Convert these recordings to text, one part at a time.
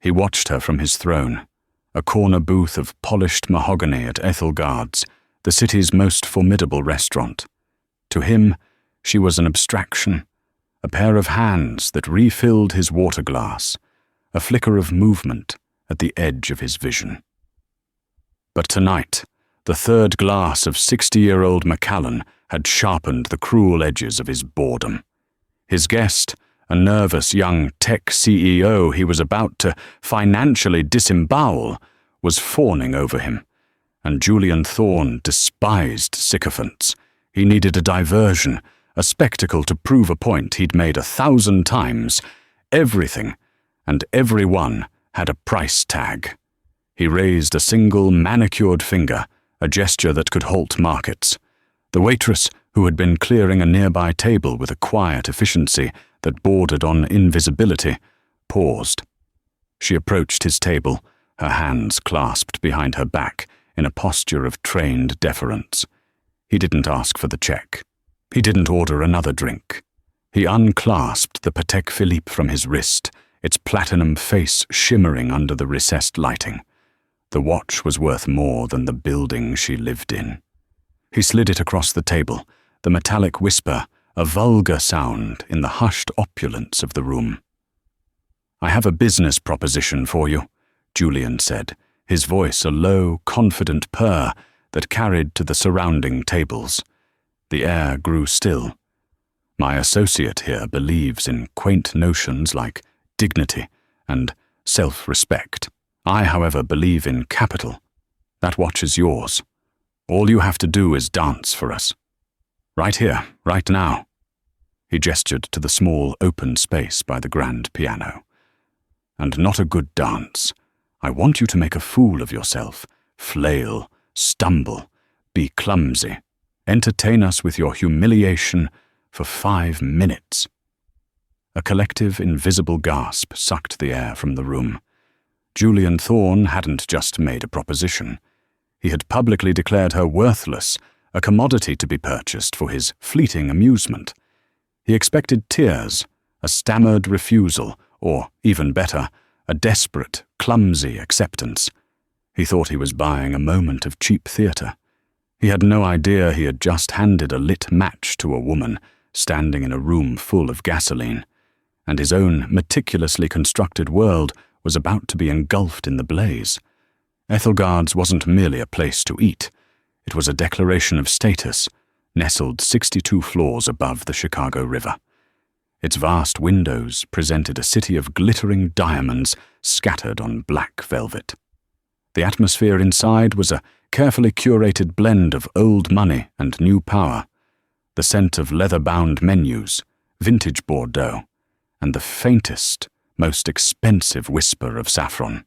He watched her from his throne, a corner booth of polished mahogany at Ethelgard's, the city's most formidable restaurant. To him, she was an abstraction, a pair of hands that refilled his water glass, a flicker of movement at the edge of his vision. But tonight, the third glass of 60-year-old Macallan had sharpened the cruel edges of his boredom. His guest, a nervous young tech CEO he was about to financially disembowel, was fawning over him, and Julian Thorne despised sycophants. He needed a diversion, a spectacle to prove a point he'd made 1,000 times. Everything and everyone had a price tag. He raised a single manicured finger, a gesture that could halt markets. The waitress, who had been clearing a nearby table with a quiet efficiency that bordered on invisibility, paused. She approached his table, her hands clasped behind her back in a posture of trained deference. He didn't ask for the check. He didn't order another drink. He unclasped the Patek Philippe from his wrist, its platinum face shimmering under the recessed lighting. The watch was worth more than the building she lived in. He slid it across the table, the metallic whisper, a vulgar sound in the hushed opulence of the room. "I have a business proposition for you," Julian said, his voice a low, confident purr that carried to the surrounding tables. The air grew still. "My associate here believes in quaint notions like dignity and self-respect. I, however, believe in capital. That watch is yours. All you have to do is dance for us. Right here, right now." He gestured to the small open space by the grand piano. "And not a good dance. I want you to make a fool of yourself, flail, stumble, be clumsy. Entertain us with your humiliation for 5 minutes." A collective invisible gasp sucked the air from the room. Julian Thorne hadn't just made a proposition. He had publicly declared her worthless, a commodity to be purchased for his fleeting amusement. He expected tears, a stammered refusal, or, even better, a desperate, clumsy acceptance. He thought he was buying a moment of cheap theatre. He had no idea he had just handed a lit match to a woman standing in a room full of gasoline, and his own meticulously constructed world was about to be engulfed in the blaze. Ethelgard's wasn't merely a place to eat. It was a declaration of status, nestled 62 floors above the Chicago River. Its vast windows presented a city of glittering diamonds scattered on black velvet. The atmosphere inside was a carefully curated blend of old money and new power, the scent of leather-bound menus, vintage Bordeaux, and the faintest, most expensive whisper of saffron.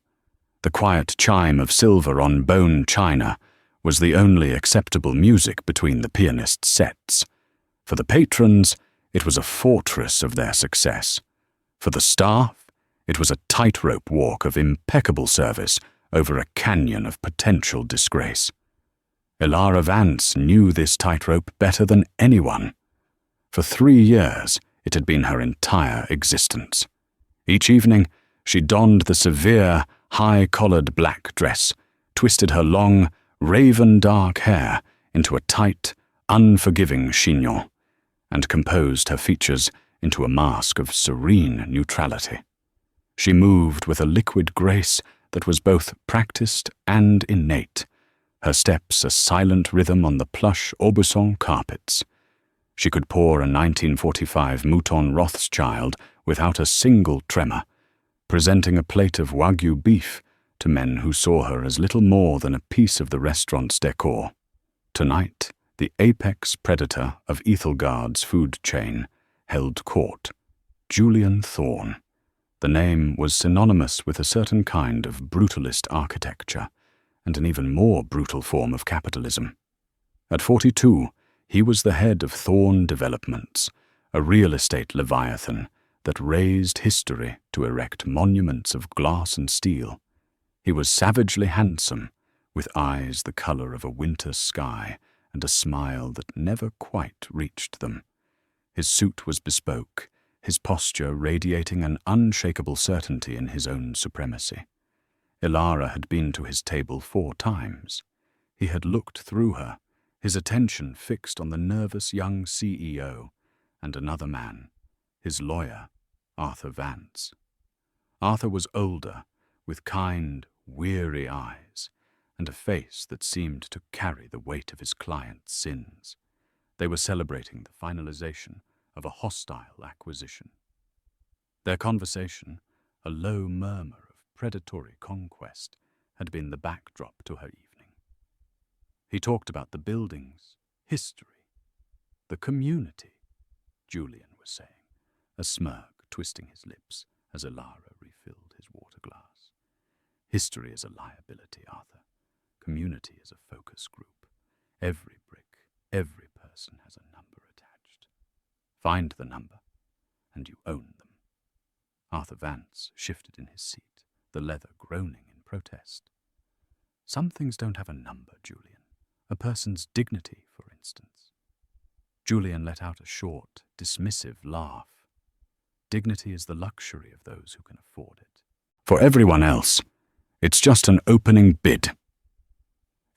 The quiet chime of silver on bone china was the only acceptable music between the pianist's sets. For the patrons, it was a fortress of their success. For the staff, it was a tightrope walk of impeccable service over a canyon of potential disgrace. Ilara Vance knew this tightrope better than anyone. For 3 years, it had been her entire existence. Each evening, she donned the severe, high-collared black dress, twisted her long, raven-dark hair into a tight, unforgiving chignon, and composed her features into a mask of serene neutrality. She moved with a liquid grace that was both practiced and innate, her steps a silent rhythm on the plush Aubusson carpets. She could pour a 1945 Mouton Rothschild without a single tremor, presenting a plate of Wagyu beef to men who saw her as little more than a piece of the restaurant's decor. Tonight, the apex predator of Ethelgard's food chain held court. Julian Thorne. The name was synonymous with a certain kind of brutalist architecture, and an even more brutal form of capitalism. At 42, he was the head of Thorne Developments, a real estate leviathan that raised history to erect monuments of glass and steel. He was savagely handsome, with eyes the color of a winter sky and a smile that never quite reached them. His suit was bespoke, his posture radiating an unshakable certainty in his own supremacy. Ilara had been to his table 4 times. He had looked through her, his attention fixed on the nervous young CEO and another man, his lawyer, Arthur Vance. Arthur was older, with kind, weary eyes, and a face that seemed to carry the weight of his client's sins. They were celebrating the finalization of a hostile acquisition. Their conversation, a low murmur of predatory conquest, had been the backdrop to her evening. He talked about the buildings, history, the community, Julian was saying, a smirk twisting his lips as Ilara refilled his water glass. History is a liability, Arthur. Community is a focus group. Every brick, every person has a number attached. Find the number, and you own them. Arthur Vance shifted in his seat, the leather groaning in protest. Some things don't have a number, Julian. A person's dignity, for instance. Julian let out a short, dismissive laugh. Dignity is the luxury of those who can afford it. For everyone else, it's just an opening bid.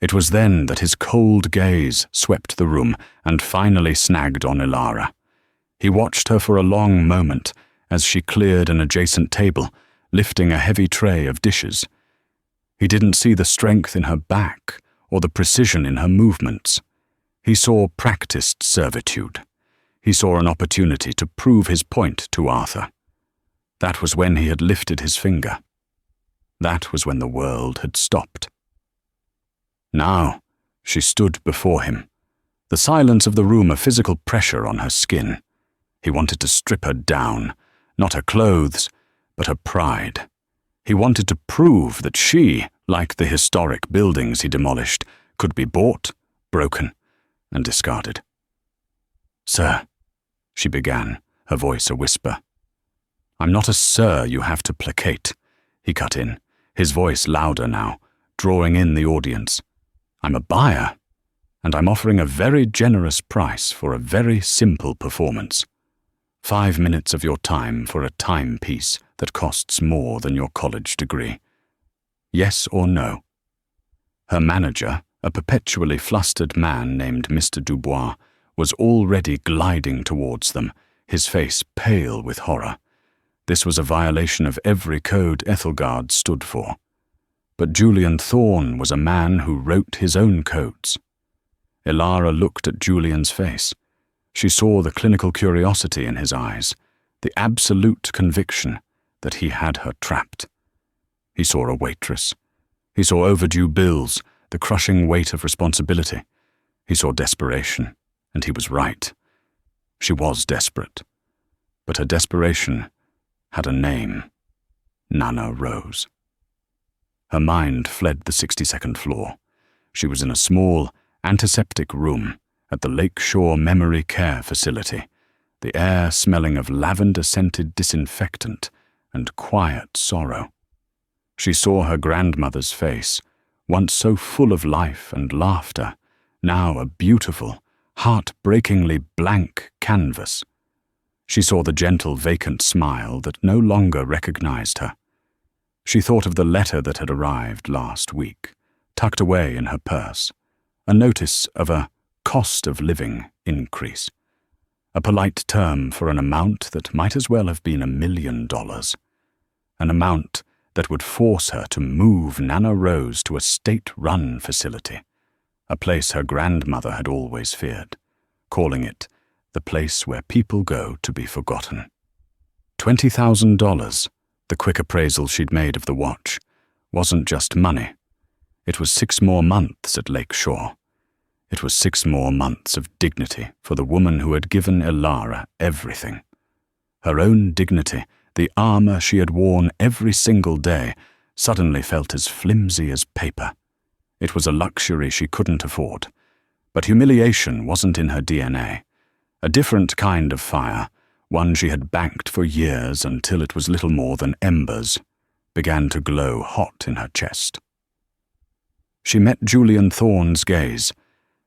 It was then that his cold gaze swept the room and finally snagged on Ilara. He watched her for a long moment as she cleared an adjacent table, lifting a heavy tray of dishes. He didn't see the strength in her back or the precision in her movements. He saw practiced servitude. He saw an opportunity to prove his point to Arthur. That was when he had lifted his finger. That was when the world had stopped. Now, she stood before him, the silence of the room a physical pressure on her skin. He wanted to strip her down, not her clothes, but her pride. He wanted to prove that she, like the historic buildings he demolished, could be bought, broken, and discarded. "Sir," she began, her voice a whisper. "I'm not a sir you have to placate," he cut in, his voice louder now, drawing in the audience. "I'm a buyer, and I'm offering a very generous price for a very simple performance. 5 minutes of your time for a timepiece that costs more than your college degree. Yes or no?" Her manager, a perpetually flustered man named Mr. Dubois, was already gliding towards them, his face pale with horror. This was a violation of every code Ethelgard stood for. But Julian Thorne was a man who wrote his own codes. Ilara looked at Julian's face. She saw the clinical curiosity in his eyes, the absolute conviction that he had her trapped. He saw a waitress. He saw overdue bills, the crushing weight of responsibility. He saw desperation, and he was right. She was desperate. But her desperation had a name: Nana Rose. Her mind fled the 62nd floor. She was in a small, antiseptic room at the Lakeshore Memory Care Facility, the air smelling of lavender-scented disinfectant and quiet sorrow. She saw her grandmother's face, once so full of life and laughter, now a beautiful, heart-breakingly blank canvas. She saw the gentle, vacant smile that no longer recognized her. She thought of the letter that had arrived last week, tucked away in her purse, a notice of a cost of living increase, a polite term for an amount that might as well have been $1 million, an amount that would force her to move Nana Rose to a state-run facility, a place her grandmother had always feared, calling it the place where people go to be forgotten. $20,000, the quick appraisal she'd made of the watch, wasn't just money. It was 6 more months at Lakeshore. It was 6 more months of dignity for the woman who had given Ilara everything. Her own dignity, the armor she had worn every single day, suddenly felt as flimsy as paper. It was a luxury she couldn't afford. But humiliation wasn't in her DNA. A different kind of fire, one she had banked for years until it was little more than embers, began to glow hot in her chest. She met Julian Thorne's gaze,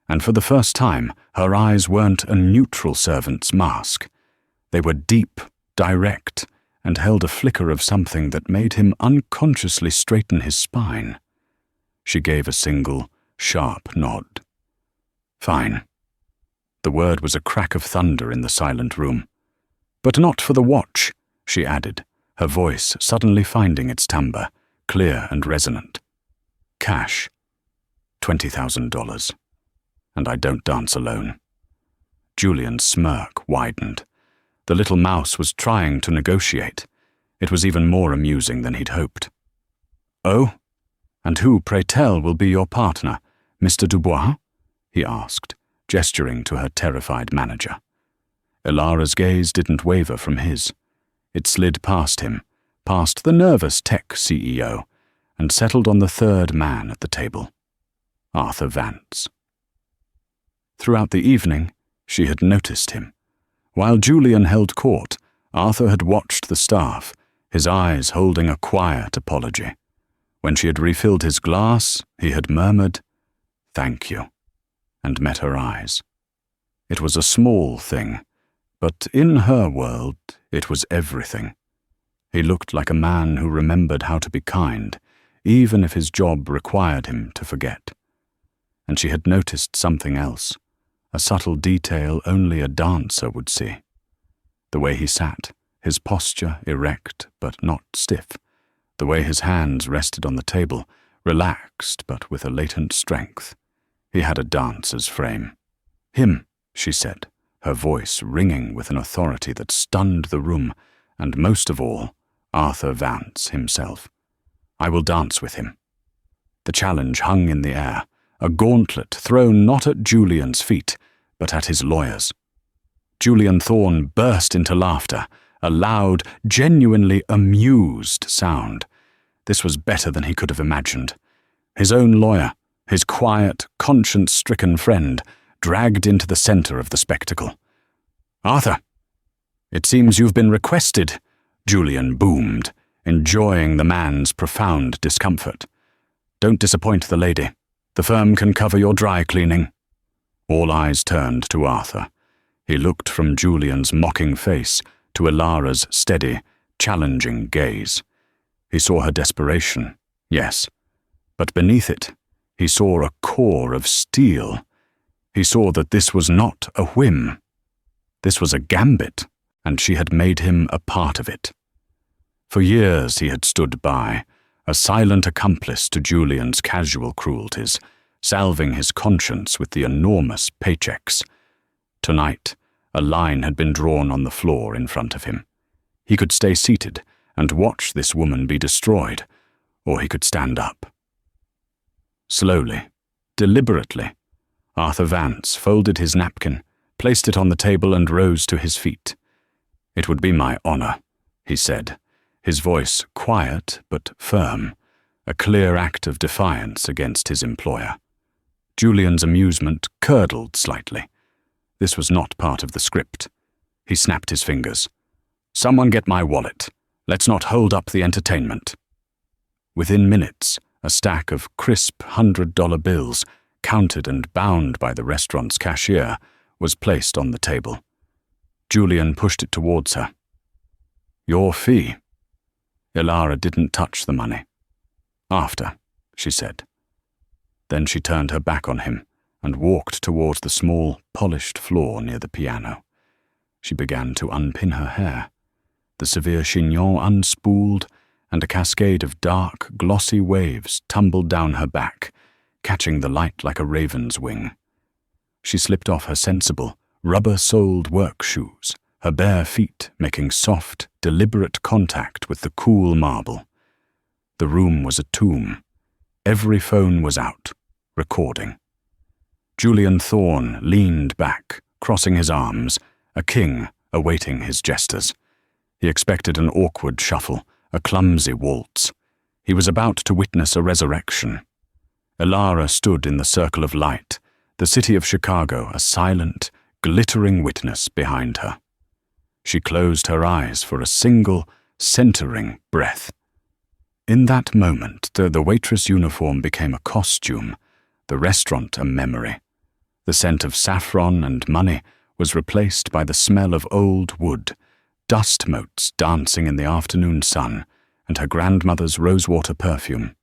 and for the first time her eyes weren't a neutral servant's mask. They were deep, direct, and held a flicker of something that made him unconsciously straighten his spine. She gave a single, sharp nod. Fine. The word was a crack of thunder in the silent room. But not for the watch, she added, her voice suddenly finding its timbre, clear and resonant. Cash. $20,000. And I don't dance alone. Julian's smirk widened. The little mouse was trying to negotiate. It was even more amusing than he'd hoped. Oh? And who, pray tell, will be your partner, Mr. Dubois? He asked, gesturing to her terrified manager. Ilara's gaze didn't waver from his. It slid past him, past the nervous tech CEO, and settled on the third man at the table, Arthur Vance. Throughout the evening, she had noticed him. While Julian held court, Arthur had watched the staff, his eyes holding a quiet apology. When she had refilled his glass, he had murmured, "Thank you," and met her eyes. It was a small thing, but in her world, it was everything. He looked like a man who remembered how to be kind, even if his job required him to forget. And she had noticed something else, a subtle detail only a dancer would see. The way he sat, his posture erect but not stiff, the way his hands rested on the table, relaxed but with a latent strength. He had a dancer's frame. Him, she said, her voice ringing with an authority that stunned the room, and most of all, Arthur Vance himself. I will dance with him. The challenge hung in the air, a gauntlet thrown not at Julian's feet, but at his lawyer's. Julian Thorne burst into laughter, a loud, genuinely amused sound. This was better than he could have imagined. His own lawyer, his quiet, conscience-stricken friend, dragged into the center of the spectacle. "Arthur, it seems you've been requested," Julian boomed, enjoying the man's profound discomfort. "Don't disappoint the lady. The firm can cover your dry cleaning." All eyes turned to Arthur. He looked from Julian's mocking face to Ilara's steady, challenging gaze. He saw her desperation, yes, but beneath it, he saw a core of steel. He saw that this was not a whim. This was a gambit, and she had made him a part of it. For years he had stood by, a silent accomplice to Julian's casual cruelties, salving his conscience with the enormous paychecks. Tonight, a line had been drawn on the floor in front of him. He could stay seated and watch this woman be destroyed, or he could stand up. Slowly, deliberately, Arthur Vance folded his napkin, placed it on the table and rose to his feet. "It would be my honor," he said, his voice quiet but firm, a clear act of defiance against his employer. Julian's amusement curdled slightly. This was not part of the script. He snapped his fingers. "Someone get my wallet. Let's not hold up the entertainment." Within minutes, a stack of crisp $100 bills, counted and bound by the restaurant's cashier, was placed on the table. Julian pushed it towards her. "Your fee." Ilara didn't touch the money. "After," she said. Then she turned her back on him and walked towards the small, polished floor near the piano. She began to unpin her hair. The severe chignon unspooled, and a cascade of dark, glossy waves tumbled down her back, catching the light like a raven's wing. She slipped off her sensible, rubber-soled work shoes, her bare feet making soft, deliberate contact with the cool marble. The room was a tomb. Every phone was out, recording. Julian Thorne leaned back, crossing his arms, a king awaiting his jesters. He expected an awkward shuffle, a clumsy waltz. He was about to witness a resurrection. Ilara stood in the circle of light, the city of Chicago a silent, glittering witness behind her. She closed her eyes for a single, centering breath. In that moment, the waitress uniform became a costume, the restaurant a memory. The scent of saffron and money was replaced by the smell of old wood, dust motes dancing in the afternoon sun, and her grandmother's rosewater perfume.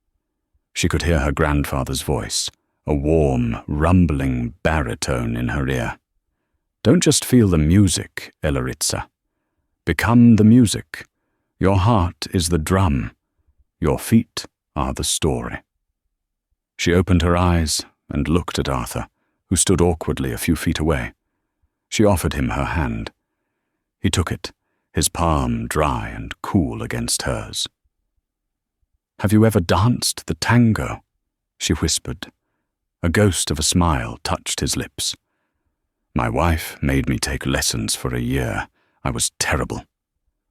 She could hear her grandfather's voice, a warm, rumbling baritone in her ear. Don't just feel the music, Elaritza. Become the music. Your heart is the drum. Your feet are the story. She opened her eyes and looked at Arthur, who stood awkwardly a few feet away. She offered him her hand. He took it, his palm dry and cool against hers. "Have you ever danced the tango?" she whispered. A ghost of a smile touched his lips. "My wife made me take lessons for a year. I was terrible.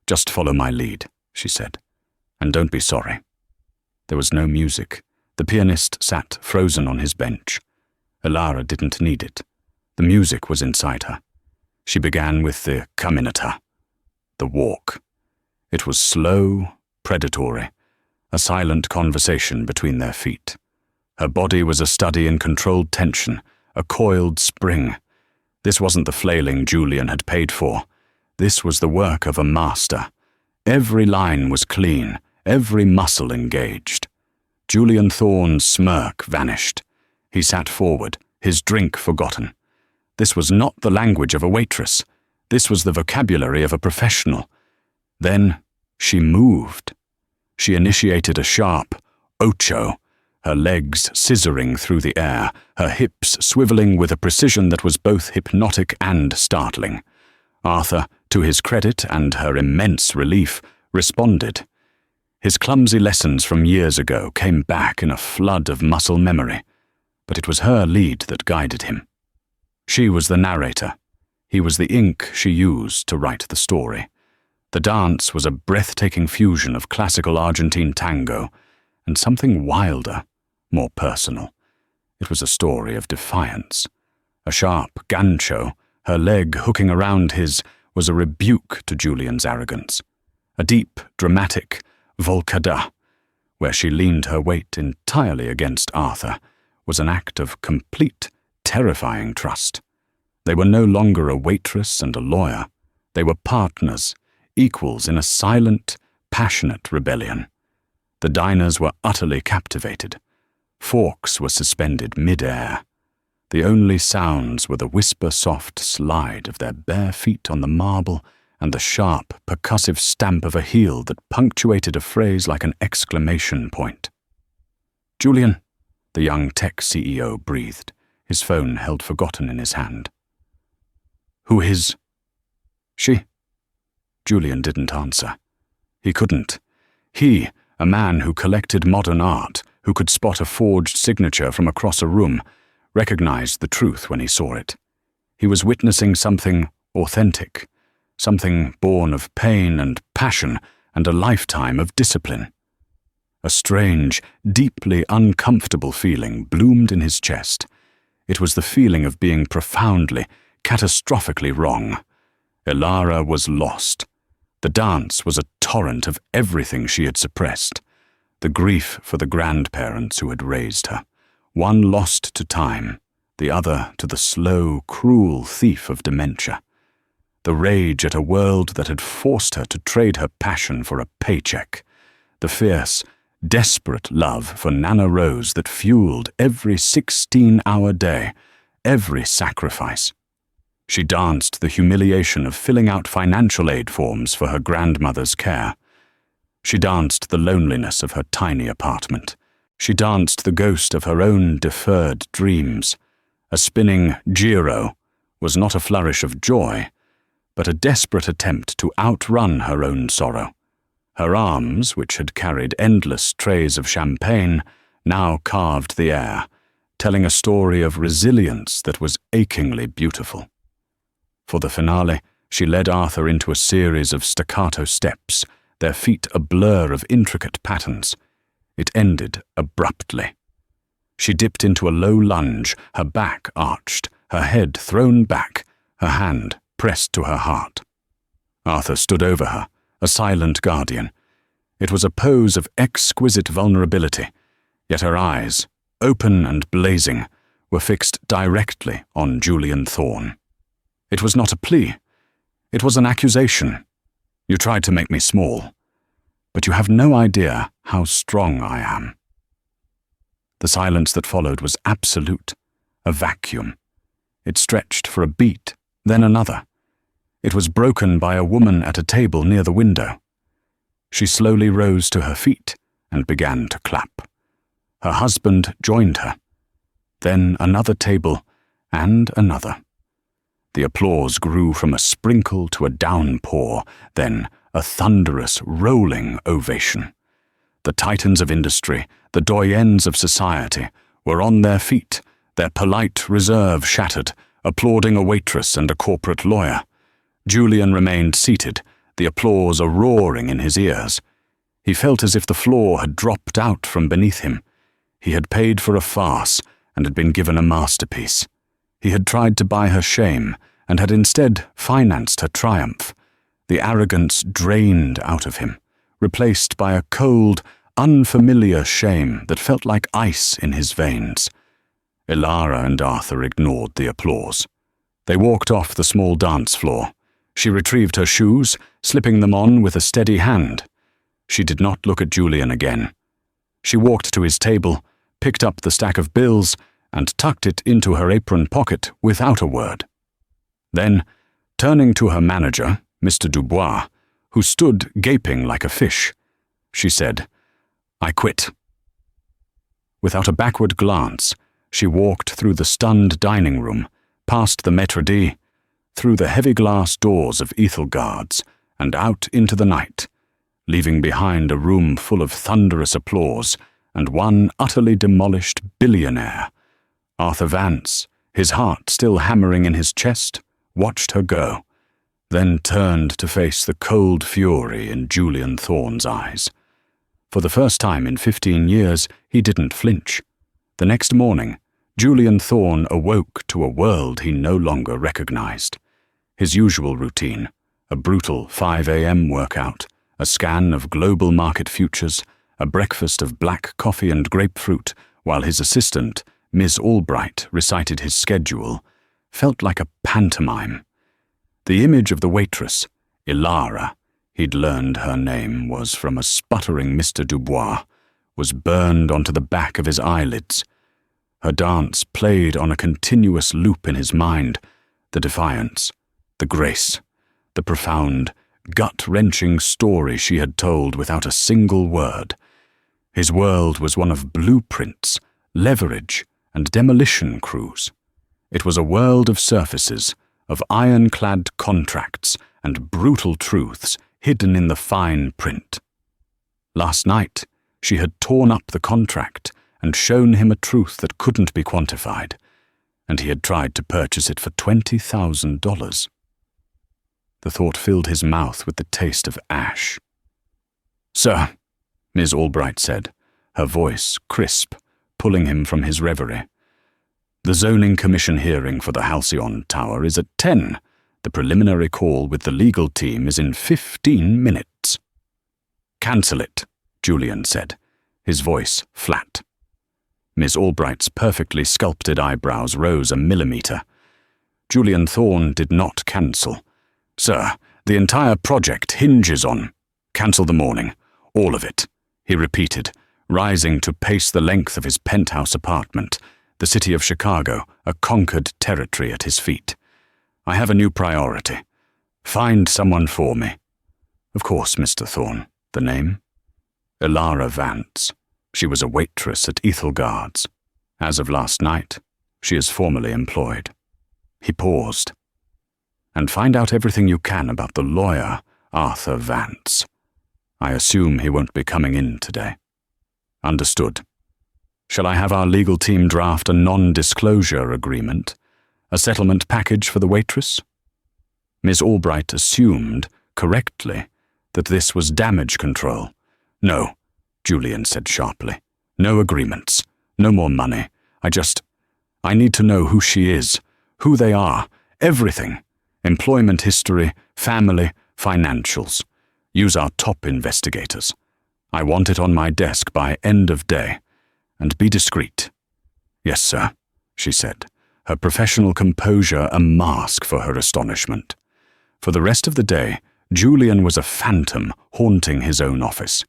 Just follow my lead," she said, "and don't be sorry." There was no music. The pianist sat frozen on his bench. Elara didn't need it. The music was inside her. She began with the caminata, the walk. It was slow, predatory, a silent conversation between their feet. Her body was a study in controlled tension, a coiled spring. This wasn't the flailing Julian had paid for. This was the work of a master. Every line was clean, every muscle engaged. Julian Thorne's smirk vanished. He sat forward, his drink forgotten. This was not the language of a waitress. This was the vocabulary of a professional. Then she moved. She initiated a sharp ocho, her legs scissoring through the air, her hips swiveling with a precision that was both hypnotic and startling. Arthur, to his credit and her immense relief, responded. His clumsy lessons from years ago came back in a flood of muscle memory, but it was her lead that guided him. She was the narrator. He was the ink she used to write the story. The dance was a breathtaking fusion of classical Argentine tango and something wilder, more personal. It was a story of defiance. A sharp gancho, her leg hooking around his, was a rebuke to Julian's arrogance. A deep, dramatic volcada, where she leaned her weight entirely against Arthur, was an act of complete, terrifying trust. They were no longer a waitress and a lawyer. They were partners, equals in a silent, passionate rebellion. The diners were utterly captivated. Forks were suspended mid-air. The only sounds were the whisper-soft slide of their bare feet on the marble and the sharp, percussive stamp of a heel that punctuated a phrase like an exclamation point. "Julian," the young tech CEO breathed, his phone held forgotten in his hand. "Who is?" "She." Julian didn't answer. He couldn't. He, a man who collected modern art, who could spot a forged signature from across a room, recognized the truth when he saw it. He was witnessing something authentic, something born of pain and passion and a lifetime of discipline. A strange, deeply uncomfortable feeling bloomed in his chest. It was the feeling of being profoundly, catastrophically wrong. Elara was lost. The dance was a torrent of everything she had suppressed. The grief for the grandparents who had raised her, one lost to time, the other to the slow, cruel thief of dementia. The rage at a world that had forced her to trade her passion for a paycheck. The fierce, desperate love for Nana Rose that fueled every 16-hour day, every sacrifice. She danced the humiliation of filling out financial aid forms for her grandmother's care. She danced the loneliness of her tiny apartment. She danced the ghost of her own deferred dreams. A spinning giro was not a flourish of joy, but a desperate attempt to outrun her own sorrow. Her arms, which had carried endless trays of champagne, now carved the air, telling a story of resilience that was achingly beautiful. For the finale, she led Arthur into a series of staccato steps, their feet a blur of intricate patterns. It ended abruptly. She dipped into a low lunge, her back arched, her head thrown back, her hand pressed to her heart. Arthur stood over her, a silent guardian. It was a pose of exquisite vulnerability, yet her eyes, open and blazing, were fixed directly on Julian Thorne. It was not a plea. It was an accusation. You tried to make me small, but you have no idea how strong I am." The silence that followed was absolute, a vacuum. It stretched for a beat, then another. It was broken by a woman at a table near the window. She slowly rose to her feet and began to clap. Her husband joined her. Then another table, and another. The applause grew from a sprinkle to a downpour, then a thunderous, rolling ovation. The titans of industry, the doyens of society, were on their feet, their polite reserve shattered, applauding a waitress and a corporate lawyer. Julian remained seated, the applause a-roaring in his ears. He felt as if the floor had dropped out from beneath him. He had paid for a farce and had been given a masterpiece. He had tried to buy her shame and had instead financed her triumph. The arrogance drained out of him, replaced by a cold, unfamiliar shame that felt like ice in his veins. Ilara and Arthur ignored the applause. They walked off the small dance floor. She retrieved her shoes, slipping them on with a steady hand. She did not look at Julian again. She walked to his table, picked up the stack of bills, and tucked it into her apron pocket without a word. Then, turning to her manager, Mr. Dubois, who stood gaping like a fish, she said, "I quit." Without a backward glance, she walked through the stunned dining room, past the maître d', through the heavy glass doors of Ethelgard's, and out into the night, leaving behind a room full of thunderous applause and one utterly demolished billionaire. Arthur Vance, his heart still hammering in his chest, watched her go, then turned to face the cold fury in Julian Thorne's eyes. For the first time in 15 years, he didn't flinch. The next morning, Julian Thorne awoke to a world he no longer recognized. His usual routine, a brutal 5 a.m. workout, a scan of global market futures, a breakfast of black coffee and grapefruit, while his assistant, Ms. Albright, recited his schedule, felt like a pantomime. The image of the waitress, Ilara, he'd learned her name was from a sputtering Mr. Dubois, was burned onto the back of his eyelids. Her dance played on a continuous loop in his mind, the defiance, the grace, the profound, gut-wrenching story she had told without a single word. His world was one of blueprints, leverage, and demolition crews. It was a world of surfaces, of ironclad contracts and brutal truths hidden in the fine print. Last night, she had torn up the contract and shown him a truth that couldn't be quantified, and he had tried to purchase it for $20,000. The thought filled his mouth with the taste of ash. "Sir," Ms. Albright said, her voice crisp, pulling him from his reverie. "The zoning commission hearing for the Halcyon Tower is at 10. The preliminary call with the legal team is in 15 minutes. "Cancel it," Julian said, his voice flat. Ms. Albright's perfectly sculpted eyebrows rose a millimeter. Julian Thorne did not cancel. "Sir, the entire project hinges on—" "Cancel the morning, all of it," he repeated, rising to pace the length of his penthouse apartment, the city of Chicago, a conquered territory at his feet. "I have a new priority. Find someone for me." "Of course, Mr. Thorne. The name?" "Ilara Vance. She was a waitress at Ethelgard's. As of last night, she is formally employed." He paused. "And find out everything you can about the lawyer, Arthur Vance. I assume he won't be coming in today." "Understood. Shall I have our legal team draft a non-disclosure agreement? A settlement package for the waitress?" Ms. Albright assumed, correctly, that this was damage control. "No," Julian said sharply. "No agreements. No more money. I need to know who she is, who they are, everything. Employment history, family, financials. Use our top investigators. I want it on my desk by end of day. And be discreet." "Yes, sir," she said, her professional composure a mask for her astonishment. For the rest of the day, Julian was a phantom haunting his own office.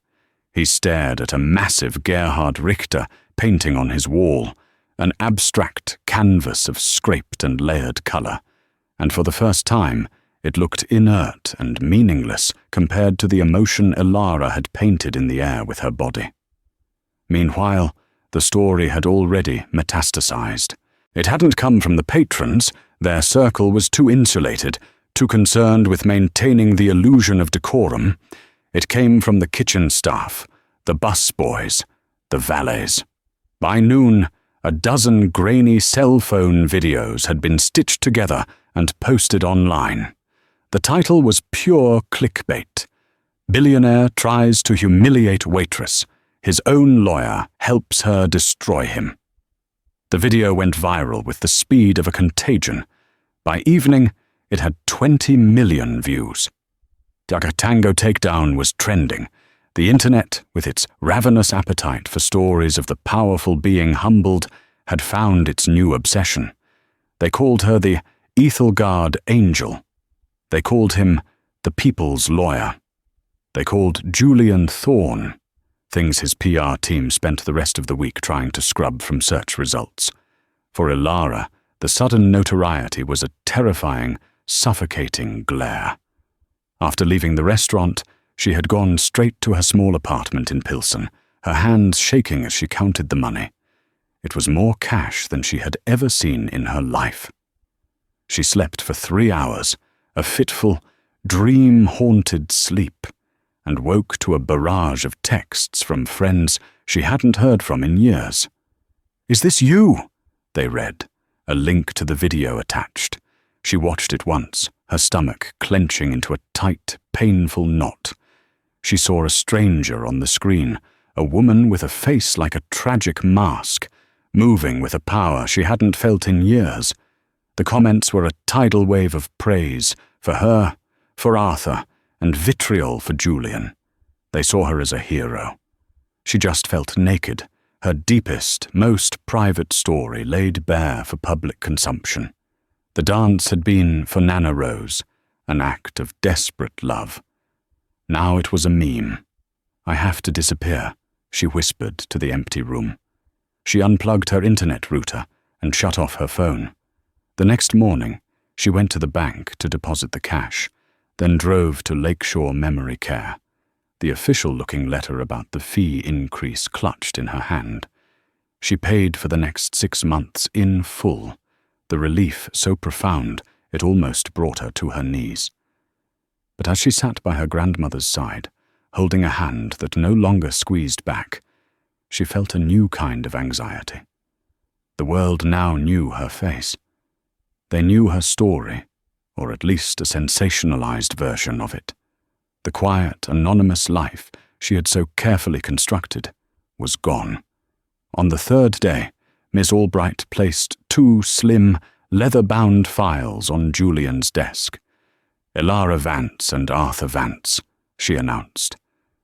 He stared at a massive Gerhard Richter painting on his wall, an abstract canvas of scraped and layered colour, and for the first time it looked inert and meaningless compared to the emotion Elara had painted in the air with her body. Meanwhile, the story had already metastasized. It hadn't come from the patrons. Their circle was too insulated, too concerned with maintaining the illusion of decorum. It came from the kitchen staff, the bus boys, the valets. By noon, a dozen grainy cell phone videos had been stitched together and posted online. The title was pure clickbait. Billionaire tries to humiliate Waitress. His own lawyer helps her destroy him. The video went viral with the speed of a contagion. By evening, it had 20 million views. Tango Takedown was trending. The internet, with its ravenous appetite for stories of the powerful being humbled, had found its new obsession. They called her the Ethelgard Angel. They called him the People's Lawyer. They called Julian Thorne, things his PR team spent the rest of the week trying to scrub from search results. For Elara, the sudden notoriety was a terrifying, suffocating glare. After leaving the restaurant, she had gone straight to her small apartment in Pilsen, her hands shaking as she counted the money. It was more cash than she had ever seen in her life. She slept for 3 hours, a fitful, dream-haunted sleep, and woke to a barrage of texts from friends she hadn't heard from in years. "Is this you?" they read, a link to the video attached. She watched it once, her stomach clenching into a tight, painful knot. She saw a stranger on the screen, a woman with a face like a tragic mask, moving with a power she hadn't felt in years. The comments were a tidal wave of praise for her, for Arthur, and vitriol for Julian. They saw her as a hero. She just felt naked, her deepest, most private story laid bare for public consumption. The dance had been for Nana Rose, an act of desperate love. Now it was a meme. "I have to disappear," she whispered to the empty room. She unplugged her internet router and shut off her phone. The next morning, she went to the bank to deposit the cash, then drove to Lakeshore Memory Care, the official-looking letter about the fee increase clutched in her hand. She paid for the next 6 months in full, the relief so profound it almost brought her to her knees. But as she sat by her grandmother's side, holding a hand that no longer squeezed back, she felt a new kind of anxiety. The world now knew her face. They knew her story, or at least a sensationalized version of it. The quiet, anonymous life she had so carefully constructed was gone. On the 3rd day, Miss Albright placed 2 slim, leather-bound files on Julian's desk. "Elara Vance and Arthur Vance," she announced.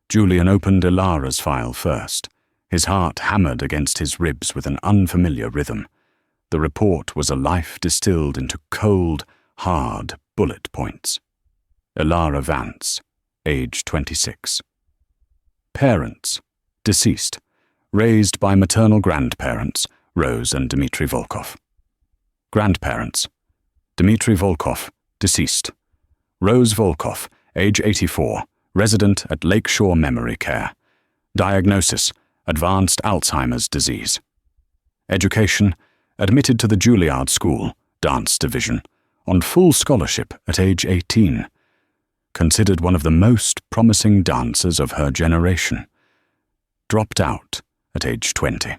Julian opened Elara's file first. His heart hammered against his ribs with an unfamiliar rhythm. The report was a life distilled into cold, hard bullet points. Elara Vance, age 26. Parents, deceased, raised by maternal grandparents, Rose and Dmitry Volkov. Grandparents, Dmitry Volkov, deceased. Rose Volkov, age 84, resident at Lakeshore Memory Care. Diagnosis, advanced Alzheimer's disease. Education, admitted to the Juilliard School, Dance Division, on full scholarship at age 18. Considered one of the most promising dancers of her generation. Dropped out at age 20.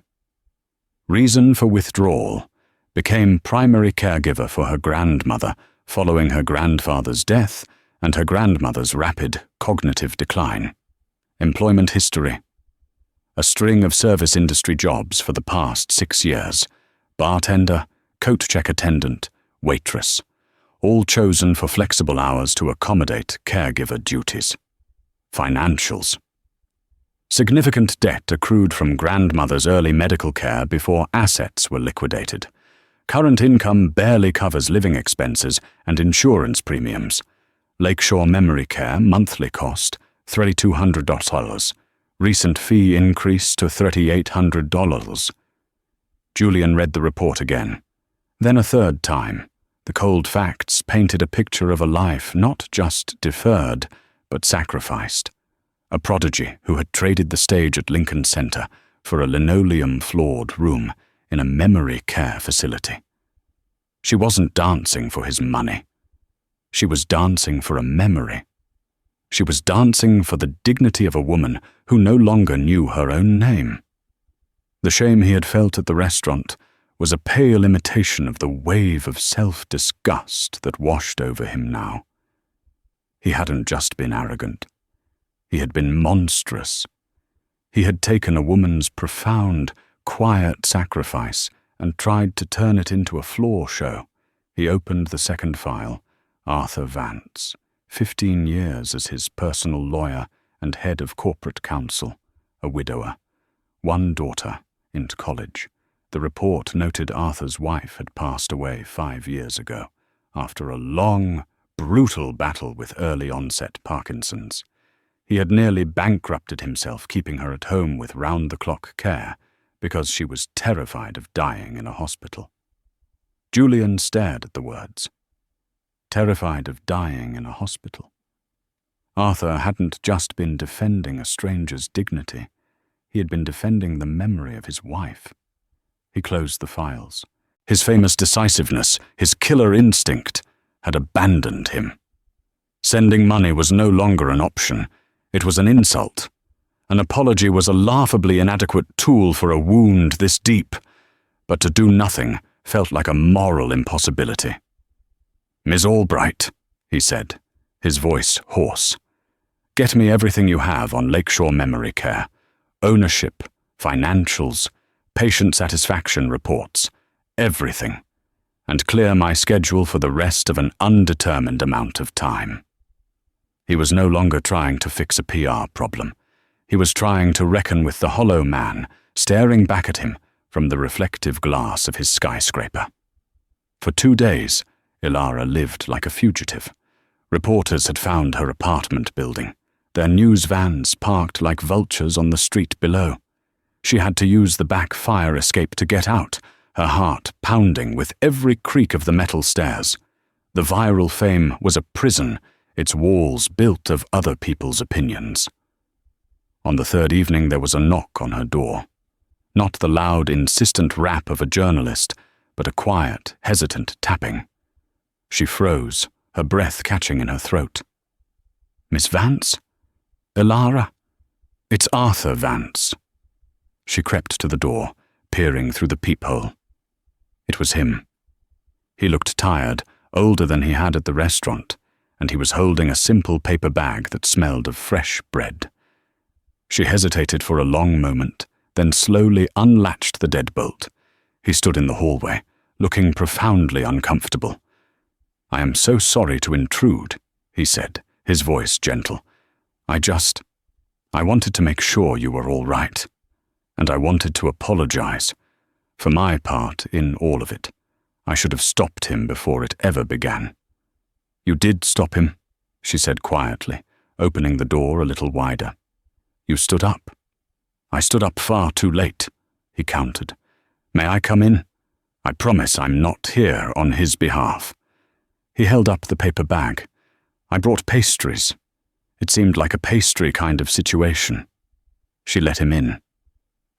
Reason for withdrawal, became primary caregiver for her grandmother following her grandfather's death and her grandmother's rapid cognitive decline. Employment history. A string of service industry jobs for the past 6 years. Bartender, coat check attendant, waitress. All chosen for flexible hours to accommodate caregiver duties. Financials. Significant debt accrued from grandmother's early medical care before assets were liquidated. Current income barely covers living expenses and insurance premiums. Lakeshore Memory Care, monthly cost, $3,200. Recent fee increase to $3,800. Julian read the report again. Then a third time. The cold facts painted a picture of a life not just deferred, but sacrificed. A prodigy who had traded the stage at Lincoln Center for a linoleum-floored room in a memory care facility. She wasn't dancing for his money. She was dancing for a memory. She was dancing for the dignity of a woman who no longer knew her own name. The shame he had felt at the restaurant was a pale imitation of the wave of self-disgust that washed over him now. He hadn't just been arrogant. He had been monstrous. He had taken a woman's profound, quiet sacrifice and tried to turn it into a floor show. He opened the second file. Arthur Vance, 15 years as his personal lawyer and head of corporate counsel, a widower, one daughter, in college. The report noted Arthur's wife had passed away 5 years ago, after a long, brutal battle with early-onset Parkinson's. He had nearly bankrupted himself keeping her at home with round-the-clock care because she was terrified of dying in a hospital. Julian stared at the words. Terrified of dying in a hospital. Arthur hadn't just been defending a stranger's dignity. He had been defending the memory of his wife. He closed the files. His famous decisiveness, his killer instinct, had abandoned him. Sending money was no longer an option. It was an insult. An apology was a laughably inadequate tool for a wound this deep, but to do nothing felt like a moral impossibility. "Miss Albright," he said, his voice hoarse, "get me everything you have on Lakeshore Memory Care. Ownership, financials, patient satisfaction reports, everything, and clear my schedule for the rest of an undetermined amount of time." He was no longer trying to fix a PR problem. He was trying to reckon with the hollow man staring back at him from the reflective glass of his skyscraper. For 2 days, Ilara lived like a fugitive. Reporters had found her apartment building, their news vans parked like vultures on the street below. She had to use the back fire escape to get out, her heart pounding with every creak of the metal stairs. The viral fame was a prison, its walls built of other people's opinions. On the third evening there was a knock on her door. Not the loud, insistent rap of a journalist, but a quiet, hesitant tapping. She froze, her breath catching in her throat. "Miss Vance? Ilara? It's Arthur Vance." She crept to the door, peering through the peephole. It was him. He looked tired, older than he had at the restaurant, and he was holding a simple paper bag that smelled of fresh bread. She hesitated for a long moment, then slowly unlatched the deadbolt. He stood in the hallway, looking profoundly uncomfortable. "I am so sorry to intrude," he said, his voice gentle. I wanted to make sure you were all right, and I wanted to apologize. For my part in all of it, I should have stopped him before it ever began." "You did stop him," she said quietly, opening the door a little wider. "You stood up." "I stood up far too late," he countered. "May I come in? I promise I'm not here on his behalf." He held up the paper bag. "I brought pastries." It seemed like a pastry kind of situation. She let him in.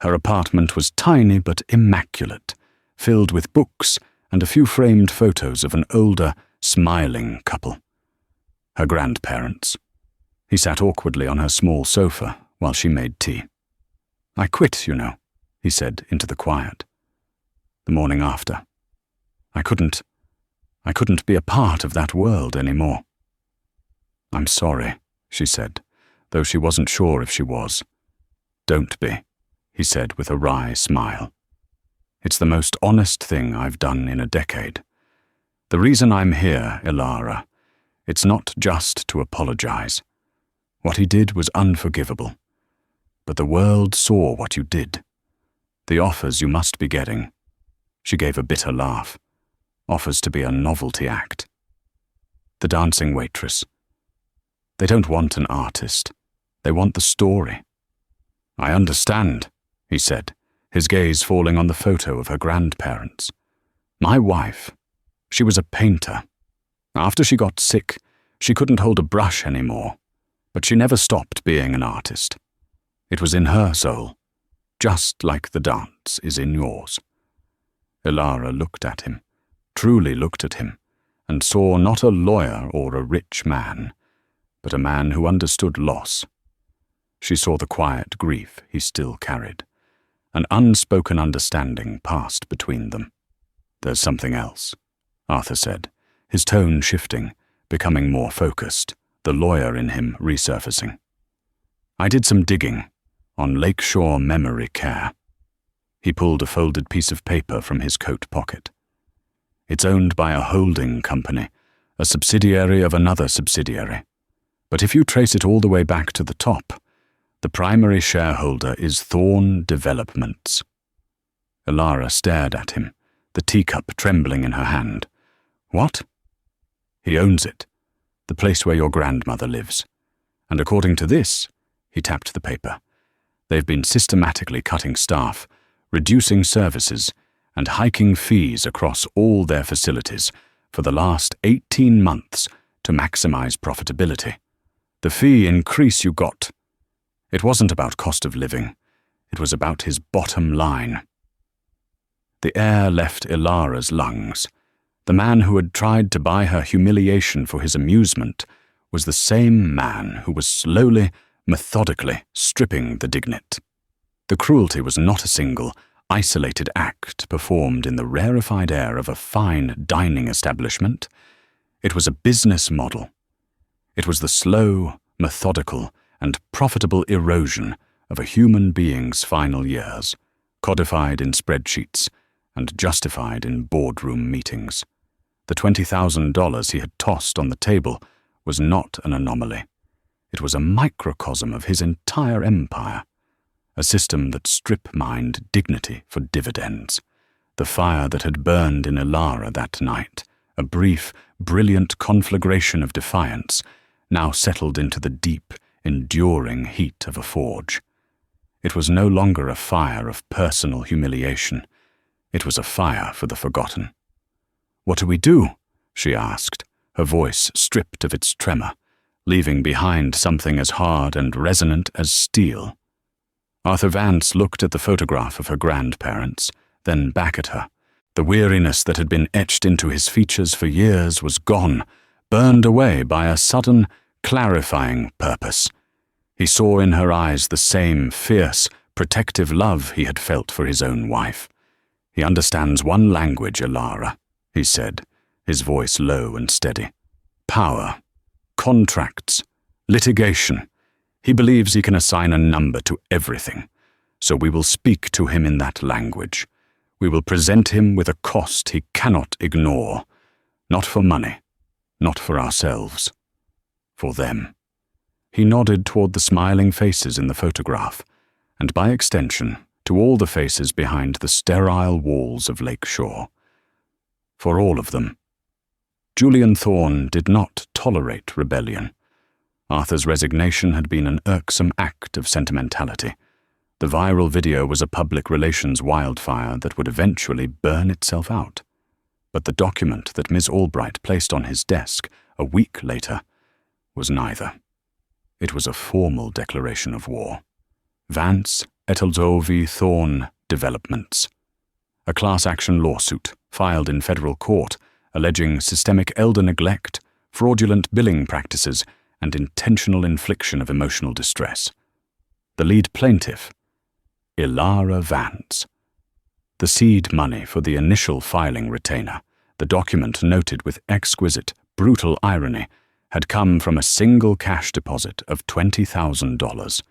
Her apartment was tiny but immaculate, filled with books and a few framed photos of an older, smiling couple. Her grandparents. He sat awkwardly on her small sofa while she made tea. "I quit, you know," he said into the quiet. "The morning after. I couldn't be a part of that world anymore." "I'm sorry," she said, though she wasn't sure if she was. "Don't be," he said with a wry smile. "It's the most honest thing I've done in a decade. The reason I'm here, Ilara, it's not just to apologize. What he did was unforgivable. But the world saw what you did. The offers you must be getting." She gave a bitter laugh. "Offers to be a novelty act." The dancing waitress, They don't want an artist. They want the story. I understand, he said, his gaze falling on the photo of her grandparents. My wife, she was a painter. After she got sick, she couldn't hold a brush anymore, but she never stopped being an artist. It was in her soul, just like the dance is in yours. Ilara looked at him, truly looked at him, and saw not a lawyer or a rich man, but a man who understood loss. She saw the quiet grief he still carried. An unspoken understanding passed between them. There's something else, Arthur said, his tone shifting, becoming more focused, the lawyer in him resurfacing. I did some digging on Lakeshore Memory Care. He pulled a folded piece of paper from his coat pocket. It's owned by a holding company, a subsidiary of another subsidiary. But if you trace it all the way back to the top, the primary shareholder is Thorne Developments. Ilara stared at him, the teacup trembling in her hand. What? He owns it, the place where your grandmother lives. And according to this, he tapped the paper, they've been systematically cutting staff, reducing services, and hiking fees across all their facilities for the last 18 months to maximize profitability. The fee increase you got. It wasn't about cost of living. It was about his bottom line. The air left Ilara's lungs. The man who had tried to buy her humiliation for his amusement was the same man who was slowly, methodically stripping the Dignet. The cruelty was not a single, isolated act performed in the rarefied air of a fine dining establishment. It was a business model. It was the slow, methodical, and profitable erosion of a human being's final years, codified in spreadsheets and justified in boardroom meetings. The $20,000 he had tossed on the table was not an anomaly. It was a microcosm of his entire empire, a system that strip-mined dignity for dividends. The fire that had burned in Ilara that night, a brief, brilliant conflagration of defiance, now settled into the deep, enduring heat of a forge. It was no longer a fire of personal humiliation. It was a fire for the forgotten. "What do we do?" she asked, her voice stripped of its tremor, leaving behind something as hard and resonant as steel. Arthur Vance looked at the photograph of her grandparents, then back at her. The weariness that had been etched into his features for years was gone, burned away by a sudden, clarifying purpose. He saw in her eyes the same fierce, protective love he had felt for his own wife. "He understands one language, Ilara," he said, his voice low and steady. "Power, contracts, litigation. He believes he can assign a number to everything, so we will speak to him in that language. We will present him with a cost he cannot ignore, not for money, not for ourselves, for them." He nodded toward the smiling faces in the photograph, and by extension, to all the faces behind the sterile walls of Lakeshore. For all of them. Julian Thorne did not tolerate rebellion. Arthur's resignation had been an irksome act of sentimentality. The viral video was a public relations wildfire that would eventually burn itself out. But the document that Ms. Albright placed on his desk a week later was neither. It was a formal declaration of war. Vance Etelzovi Thorne Developments. A class action lawsuit filed in federal court alleging systemic elder neglect, fraudulent billing practices, and intentional infliction of emotional distress. The lead plaintiff, Ilara Vance. The seed money for the initial filing retainer, the document noted with exquisite, brutal irony, had come from a single cash deposit of $20,000.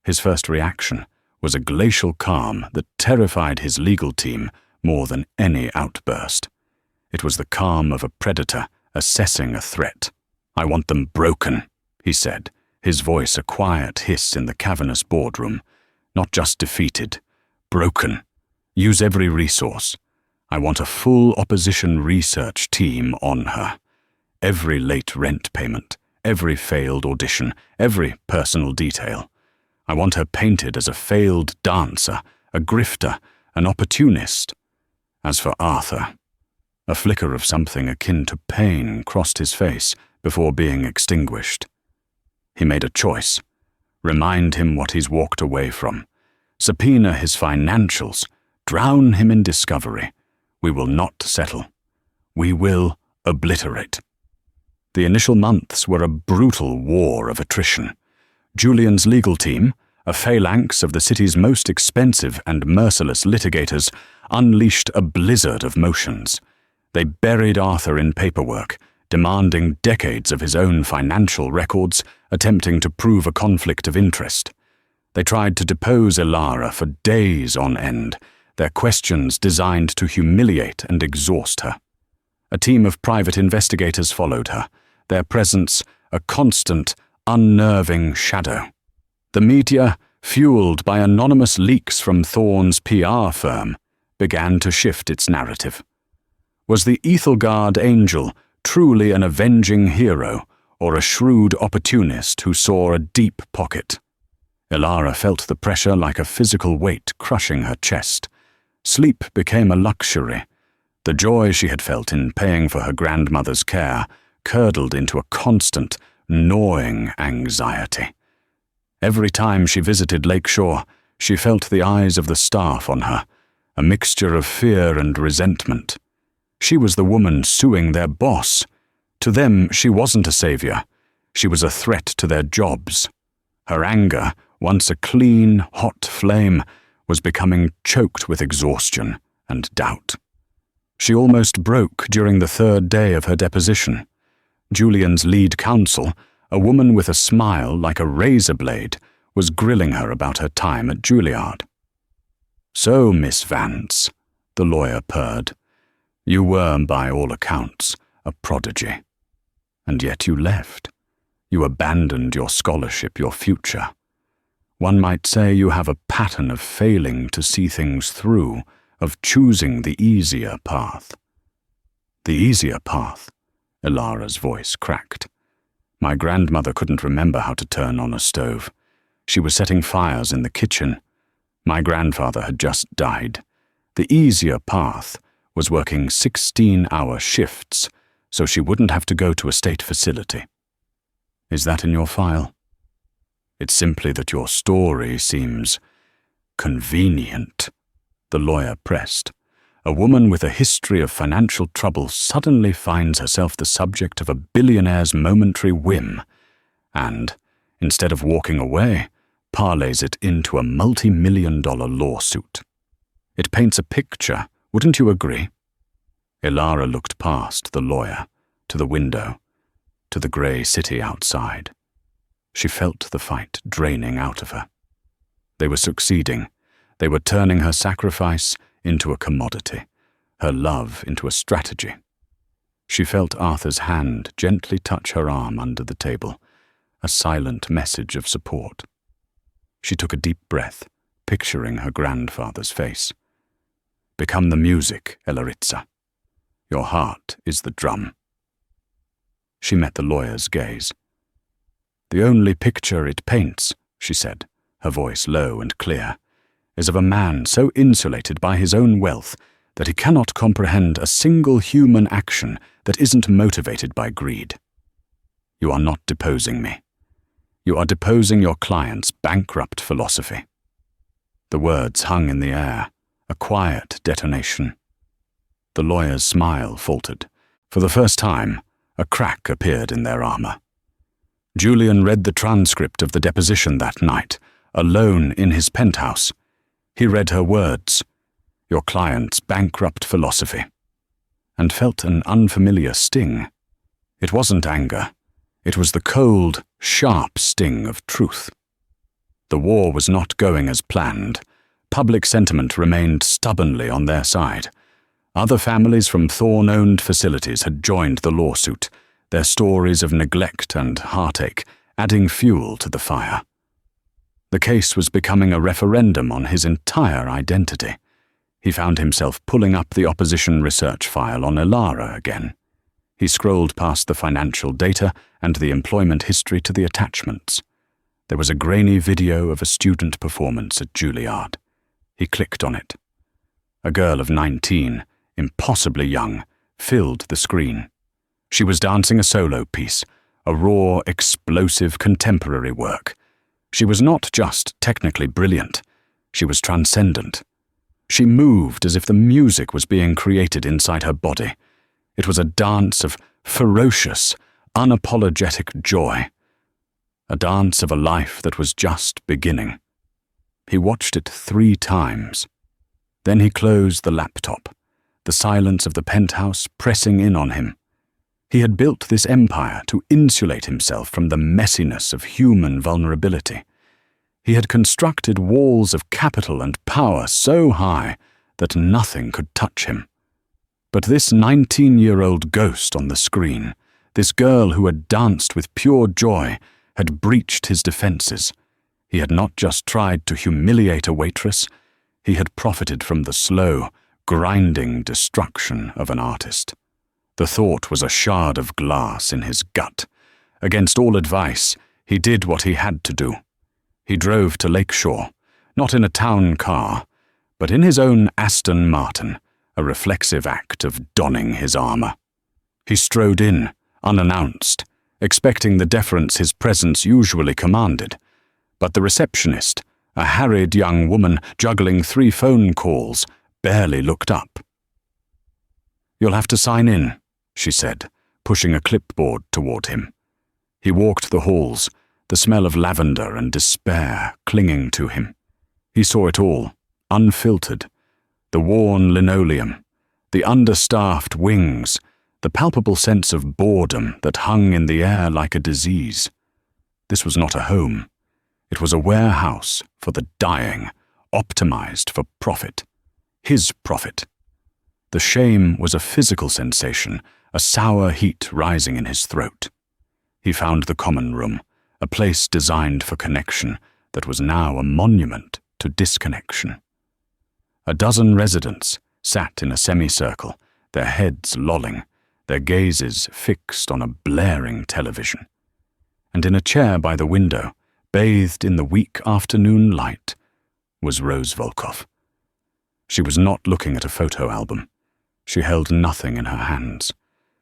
His first reaction was a glacial calm that terrified his legal team more than any outburst. It was the calm of a predator assessing a threat. "I want them broken," he said, his voice a quiet hiss in the cavernous boardroom. "Not just defeated, broken. Use every resource. I want a full opposition research team on her. Every late rent payment, every failed audition, every personal detail. I want her painted as a failed dancer, a grifter, an opportunist. As for Arthur, a flicker of something akin to pain crossed his face before being extinguished. He made a choice. Remind him what he's walked away from. Subpoena his financials. Drown him in discovery. We will not settle. We will obliterate. The initial months were a brutal war of attrition. Julian's legal team, a phalanx of the city's most expensive and merciless litigators, unleashed a blizzard of motions. They buried Arthur in paperwork, demanding decades of his own financial records, attempting to prove a conflict of interest. They tried to depose Elara for days on end, their questions designed to humiliate and exhaust her. A team of private investigators followed her, their presence a constant, unnerving shadow. The media, fueled by anonymous leaks from Thorne's PR firm, began to shift its narrative. Was the Ethelgard angel truly an avenging hero, or a shrewd opportunist who saw a deep pocket? Elara felt the pressure like a physical weight crushing her chest. Sleep became a luxury. The joy she had felt in paying for her grandmother's care curdled into a constant, gnawing anxiety. Every time she visited Lakeshore, she felt the eyes of the staff on her, a mixture of fear and resentment. She was the woman suing their boss. To them, she wasn't a savior. She was a threat to their jobs. Her anger, once a clean, hot flame, was becoming choked with exhaustion and doubt. She almost broke during the third day of her deposition. Julian's lead counsel, a woman with a smile like a razor blade, was grilling her about her time at Juilliard. "So, Miss Vance," the lawyer purred, "you were, by all accounts, a prodigy. And yet you left. You abandoned your scholarship, your future. One might say you have a pattern of failing to see things through, of choosing the easier path." "The easier path?" Elara's voice cracked. My grandmother couldn't remember how to turn on a stove. She was setting fires in the kitchen. My grandfather had just died. The easier path was working 16-hour shifts so she wouldn't have to go to a state facility. Is that in your file? It's simply that your story seems convenient, the lawyer pressed. A woman with a history of financial trouble suddenly finds herself the subject of a billionaire's momentary whim, and, instead of walking away, parlays it into a multi-million-dollar lawsuit. It paints a picture, wouldn't you agree? Elara looked past the lawyer, to the window, to the grey city outside. She felt the fight draining out of her. They were succeeding. They were turning her sacrifice into a commodity, her love into a strategy. She felt Arthur's hand gently touch her arm under the table, a silent message of support. She took a deep breath, picturing her grandfather's face. "Become the music, Elaritza. Your heart is the drum." She met the lawyer's gaze. "The only picture it paints," she said, her voice low and clear, "is of a man so insulated by his own wealth that he cannot comprehend a single human action that isn't motivated by greed. You are not deposing me. You are deposing your client's bankrupt philosophy." The words hung in the air, a quiet detonation. The lawyer's smile faltered. For the first time, a crack appeared in their armor. Julian read the transcript of the deposition that night, alone in his penthouse. He read her words, "Your client's bankrupt philosophy," and felt an unfamiliar sting. It wasn't anger. It was the cold, sharp sting of truth. The war was not going as planned. Public sentiment remained stubbornly on their side. Other families from Thorne-owned facilities had joined the lawsuit, their stories of neglect and heartache adding fuel to the fire. The case was becoming a referendum on his entire identity. He found himself pulling up the opposition research file on Elara again. He scrolled past the financial data and the employment history to the attachments. There was a grainy video of a student performance at Juilliard. He clicked on it. A girl of 19, impossibly young, filled the screen. She was dancing a solo piece, a raw, explosive contemporary work. She was not just technically brilliant, she was transcendent. She moved as if the music was being created inside her body. It was a dance of ferocious, unapologetic joy. A dance of a life that was just beginning. He watched it 3 times. Then he closed the laptop, the silence of the penthouse pressing in on him. He had built this empire to insulate himself from the messiness of human vulnerability. He had constructed walls of capital and power so high that nothing could touch him. But this 19-year-old ghost on the screen, this girl who had danced with pure joy, had breached his defenses. He had not just tried to humiliate a waitress, he had profited from the slow, grinding destruction of an artist. The thought was a shard of glass in his gut. Against all advice, he did what he had to do. He drove to Lakeshore, not in a town car, but in his own Aston Martin, a reflexive act of donning his armor. He strode in, unannounced, expecting the deference his presence usually commanded, but the receptionist, a harried young woman juggling 3 phone calls, barely looked up. "You'll have to sign in," she said, pushing a clipboard toward him. He walked the halls, the smell of lavender and despair clinging to him. He saw it all, unfiltered. The worn linoleum, the understaffed wings, the palpable sense of boredom that hung in the air like a disease. This was not a home. It was a warehouse for the dying, optimized for profit. His profit. The shame was a physical sensation, a sour heat rising in his throat. He found the common room, a place designed for connection that was now a monument to disconnection. A dozen residents sat in a semicircle, their heads lolling, their gazes fixed on a blaring television. And in a chair by the window, bathed in the weak afternoon light, was Rose Volkov. She was not looking at a photo album. She held nothing in her hands.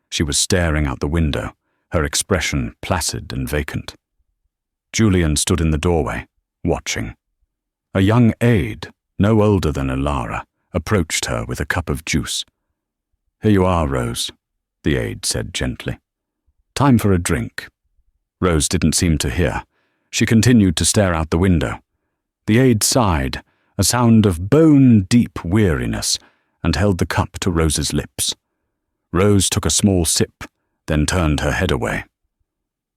She was staring out the window, her expression placid and vacant. Julian stood in the doorway, watching. A young aide, no older than Ilara, approached her with a cup of juice. "Here you are, Rose," the aide said gently. "Time for a drink." Rose didn't seem to hear. She continued to stare out the window. The aide sighed, a sound of bone-deep weariness, and held the cup to Rose's lips. Rose took a small sip, then turned her head away.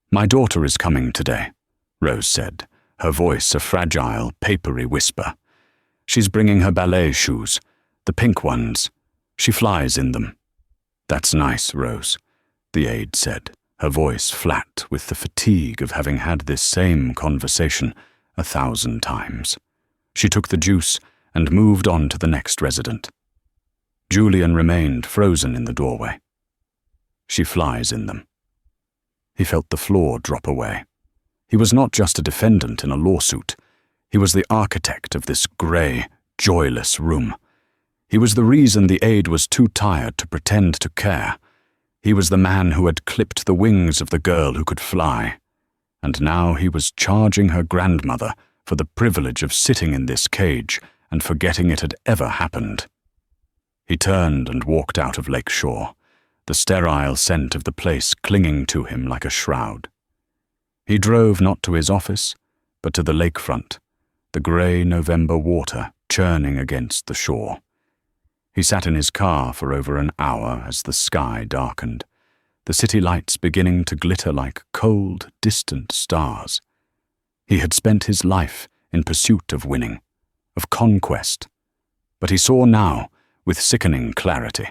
"My daughter is coming today," Rose said, her voice a fragile, papery whisper. "She's bringing her ballet shoes, the pink ones. She flies in them." "That's nice, Rose," the aide said, her voice flat with the fatigue of having had this same conversation 1,000 times. She took the juice and moved on to the next resident. Julian remained frozen in the doorway. "She flies in them." He felt the floor drop away. He was not just a defendant in a lawsuit. He was the architect of this grey, joyless room. He was the reason the aide was too tired to pretend to care. He was the man who had clipped the wings of the girl who could fly. And now he was charging her grandmother for the privilege of sitting in this cage and forgetting it had ever happened. He turned and walked out of Lakeshore, the sterile scent of the place clinging to him like a shroud. He drove not to his office, but to the lakefront, the grey November water churning against the shore. He sat in his car for over an hour as the sky darkened, the city lights beginning to glitter like cold, distant stars. He had spent his life in pursuit of winning, of conquest, but he saw now, with sickening clarity,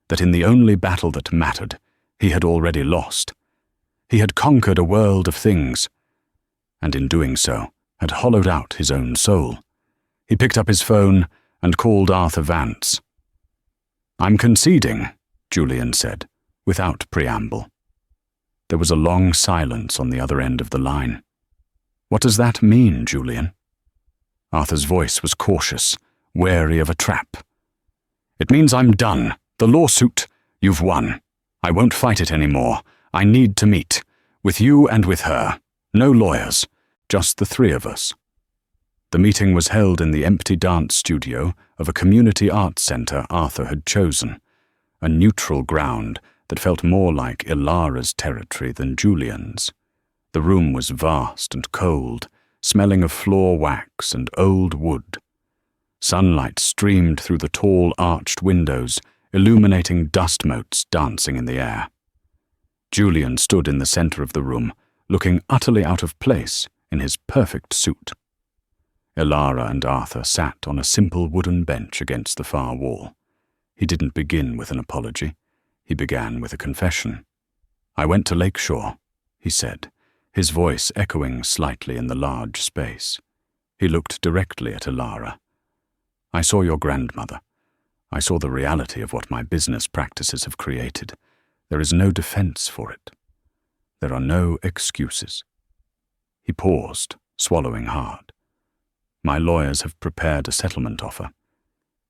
that in the only battle that mattered, he had already lost. He had conquered a world of things, and in doing so, had hollowed out his own soul. He picked up his phone and called Arthur Vance. "I'm conceding," Julian said, without preamble. There was a long silence on the other end of the line. "What does that mean, Julian?" Arthur's voice was cautious, wary of a trap. "It means I'm done. The lawsuit, you've won. I won't fight it anymore. I need to meet. With you and with her. No lawyers. Just the three of us." The meeting was held in the empty dance studio of a community arts center Arthur had chosen, a neutral ground that felt more like Ilara's territory than Julian's. The room was vast and cold, smelling of floor wax and old wood. Sunlight streamed through the tall arched windows, illuminating dust motes dancing in the air. Julian stood in the center of the room, looking utterly out of place in his perfect suit. Ilara and Arthur sat on a simple wooden bench against the far wall. He didn't begin with an apology. He began with a confession. "I went to Lakeshore," he said, his voice echoing slightly in the large space. He looked directly at Ilara. "I saw your grandmother. I saw the reality of what my business practices have created. There is no defense for it. There are no excuses." He paused, swallowing hard. "My lawyers have prepared a settlement offer.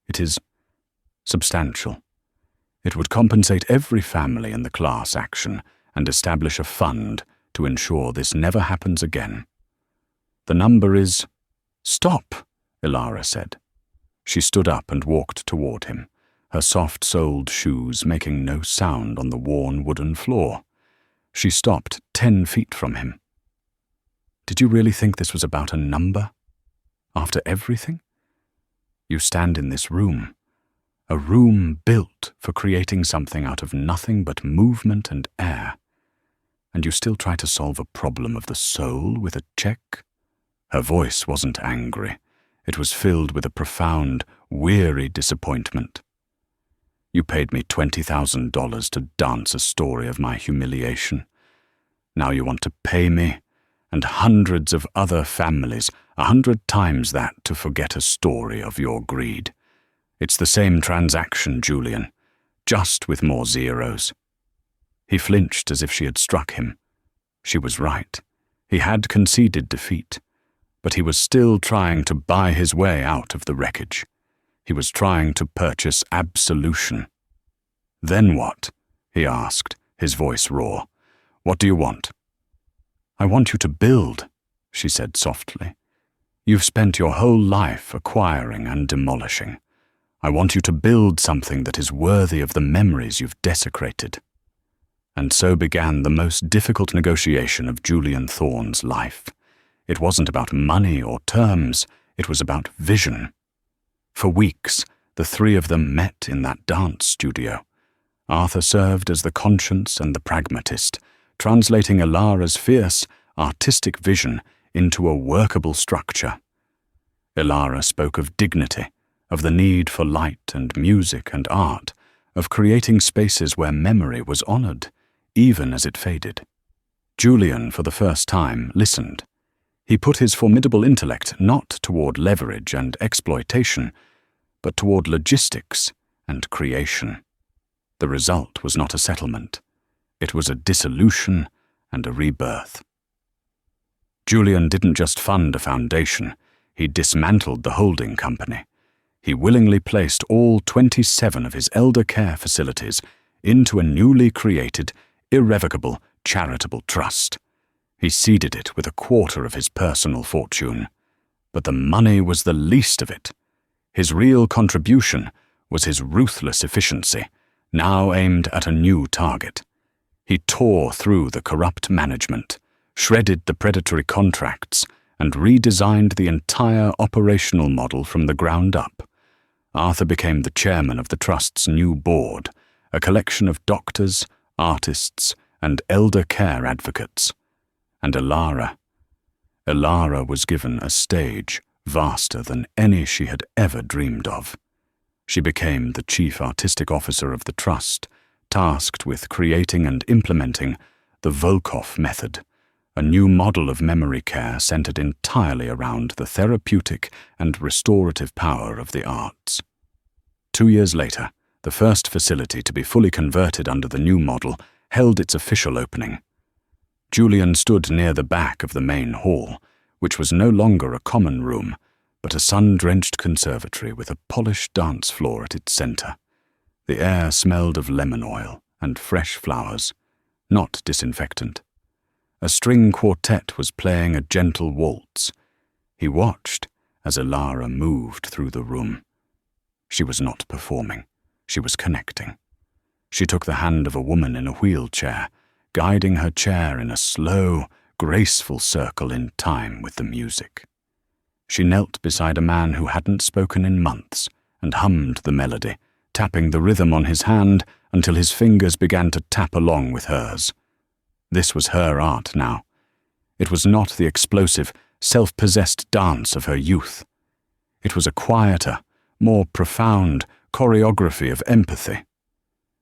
It is substantial. It would compensate every family in the class action and establish a fund to ensure this never happens again. The number is—" "Stop," Ilara said. She stood up and walked toward him, her soft-soled shoes making no sound on the worn wooden floor. She stopped 10 feet from him. "Did you really think this was about a number? After everything? You stand in this room, a room built for creating something out of nothing but movement and air, and you still try to solve a problem of the soul with a check?" Her voice wasn't angry. It was filled with a profound, weary disappointment. "You paid me $20,000 to dance a story of my humiliation. Now you want to pay me, and hundreds of other families, 100 times that, to forget a story of your greed. It's the same transaction, Julian, just with more zeros." He flinched as if she had struck him. She was right. He had conceded defeat, but he was still trying to buy his way out of the wreckage. He was trying to purchase absolution. "Then what?" he asked, his voice raw. "What do you want?" "I want you to build," she said softly. "You've spent your whole life acquiring and demolishing. I want you to build something that is worthy of the memories you've desecrated." And so began the most difficult negotiation of Julian Thorne's life. It wasn't about money or terms, it was about vision. For weeks, the three of them met in that dance studio. Arthur served as the conscience and the pragmatist, translating Ilara's fierce, artistic vision into a workable structure. Ilara spoke of dignity, of the need for light and music and art, of creating spaces where memory was honored, even as it faded. Julian, for the first time, listened. He put his formidable intellect not toward leverage and exploitation, but toward logistics and creation. The result was not a settlement. It was a dissolution and a rebirth. Julian didn't just fund a foundation, he dismantled the holding company. He willingly placed all 27 of his elder care facilities into a newly created, irrevocable, charitable trust. He seeded it with 1/4 of his personal fortune. But the money was the least of it. His real contribution was his ruthless efficiency, now aimed at a new target. He tore through the corrupt management, shredded the predatory contracts, and redesigned the entire operational model from the ground up. Arthur became the chairman of the trust's new board, a collection of doctors, artists, and elder care advocates. And Ilara was given a stage vaster than any she had ever dreamed of. She became the chief artistic officer of the trust, tasked with creating and implementing the Volkoff method, a new model of memory care centered entirely around the therapeutic and restorative power of the arts. 2 years later, The first facility to be fully converted under the new model held its official opening. Julian stood near the back of the main hall, which was no longer a common room, but a sun-drenched conservatory with a polished dance floor at its center. The air smelled of lemon oil and fresh flowers, not disinfectant. A string quartet was playing a gentle waltz. He watched as Elara moved through the room. She was not performing. She was connecting. She took the hand of a woman in a wheelchair, guiding her chair in a slow, graceful circle in time with the music. She knelt beside a man who hadn't spoken in months and hummed the melody, tapping the rhythm on his hand until his fingers began to tap along with hers. This was her art now. It was not the explosive, self-possessed dance of her youth. It was a quieter, more profound choreography of empathy.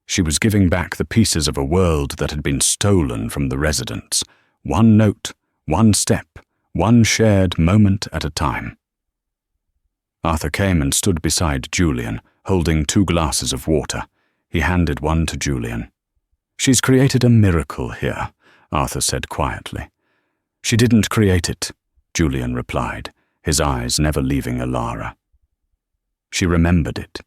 She was giving back the pieces of a world that had been stolen from the residents, one note, one step, one shared moment at a time. Arthur came and stood beside Julian, holding 2 glasses of water. He handed one to Julian. "She's created a miracle here," Arthur said quietly. "She didn't create it," Julian replied, his eyes never leaving Elara. "She remembered it.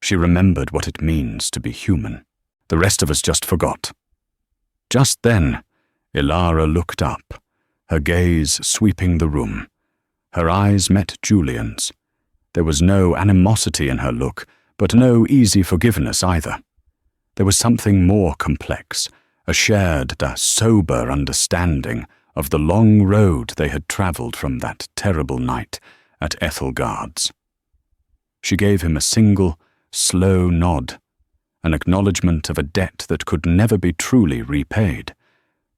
She remembered what it means to be human. The rest of us just forgot." Just then, Elara looked up, her gaze sweeping the room. Her eyes met Julian's. There was no animosity in her look, but no easy forgiveness either. There was something more complex, a shared, sober understanding of the long road they had traveled from that terrible night at Ethelgard's. She gave him a single, slow nod, an acknowledgement of a debt that could never be truly repaid,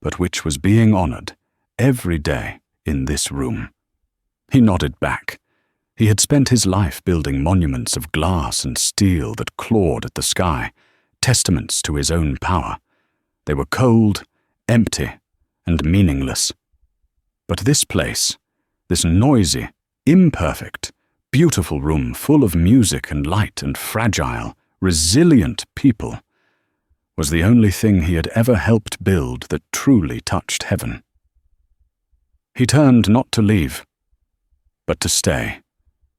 but which was being honored every day in this room. He nodded back. He had spent his life building monuments of glass and steel that clawed at the sky, testaments to his own power. They were cold, empty, and meaningless. But this place, this noisy, imperfect, beautiful room full of music and light and fragile, resilient people, was the only thing he had ever helped build that truly touched heaven. He turned not to leave, but to stay,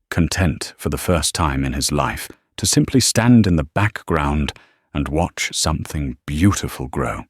content for the first time in his life to simply stand in the background and watch something beautiful grow.